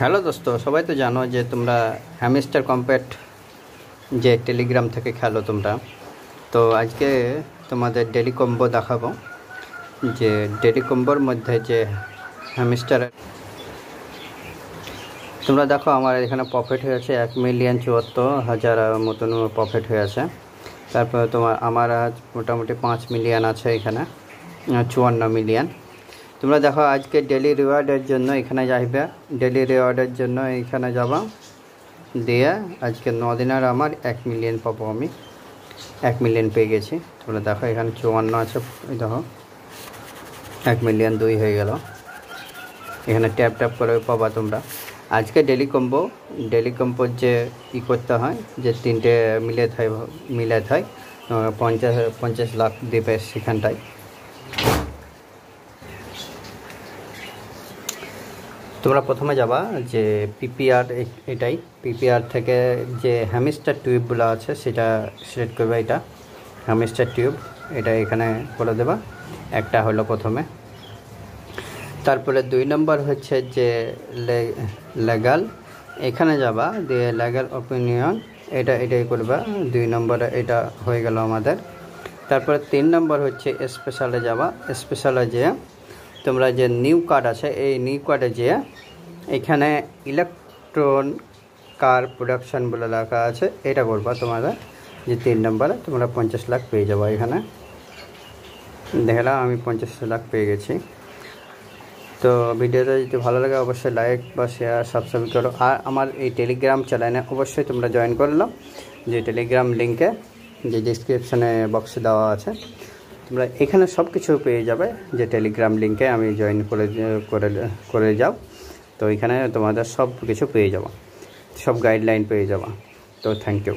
Hello দোস্ত, সবাই তো জানো যে তোমরা হ্যামস্টার কম্প্যাক্ট যে টেলিগ্রাম থেকে খেলো তোমরা। তো আজকে তোমাদের ডেলি কম্বো দেখাবো, যে ডেলি কম্বোর মধ্যে যে হ্যামস্টার। তোমরা দেখো আমার এখানে প্রফিট হয়েছে 1,74,000 মতন প্রফিট হয়েছে। তারপরে আমার আজ মোটামুটি 5 মিলিয়ন আছে, এখানে 54 মিলিয়ন। তোমরা দেখো আজকে ডেলি রিওয়ার্ডের জন্য এখানে যাইবে, ডেলি রিওয়ার্ডের জন্য এখানে যাবা দিয়ে আজকে 9 দিনের আমার 1 মিলিয়ন পাবো। আমি 1 মিলিয়ন পেয়ে গেছি। তোমরা দেখো এখানে 54 আছে, এই দেখো 1 মিলিয়ন 2 হয়ে গেল। এখানে ট্যাপ ট্যাপ করে পাবা তোমরা। আজকে ডেলি কম্বোর যে করতে হয়, যে 3টে মিলে থাকে 50 লাখ দেবে সেখানটায়। তোমরা প্রথমে যাবা যে পিপিআর, এটাই পিপিআর থেকে যে হ্যামস্টার টিউবগুলো আছে সেটা সিলেক্ট করবে। এটা হ্যামস্টার টিউব, এটা এখানে করে দেবা। একটা হলো প্রথমে। তারপরে 2 নম্বর হচ্ছে যে লেগাল, এখানে যাবা দিয়ে লেগাল ওপিনিয়ন, এটাই করবা। 2 নম্বরে এটা হয়ে গেল আমাদের। তারপরে 3 নম্বর হচ্ছে স্পেশালে যাবা। স্পেশালে যে তোমরা যে নিউ কার্ড আছে, এই নিউ কার্ডে যে এখানে ইলেকট্রন কার প্রোডাকশান বলে লেখা আছে, এটা করবা তোমরা। যে 3 নম্বরে তোমরা 50 লাখ পেয়ে যাবো। এখানে দেখলাম আমি 50 লাখ পেয়ে গেছি। তো ভিডিওটা যদি ভালো লাগে অবশ্যই লাইক বা শেয়ার সাবস্ক্রাইব করো। আর আমার এই টেলিগ্রাম চ্যানেলে অবশ্যই তোমরা জয়েন করলাম, যে টেলিগ্রাম লিঙ্কে যে ডিসক্রিপশানে বক্সে দেওয়া আছে। তোমরা এখানে সব কিছু পেয়ে যাবে, যে টেলিগ্রাম লিঙ্কে আমি জয়েন করে যাও। তো এখানে তোমাদের সব কিছু পেয়ে যাবো, সব গাইডলাইন পেয়ে যাবো। তো থ্যাংক ইউ।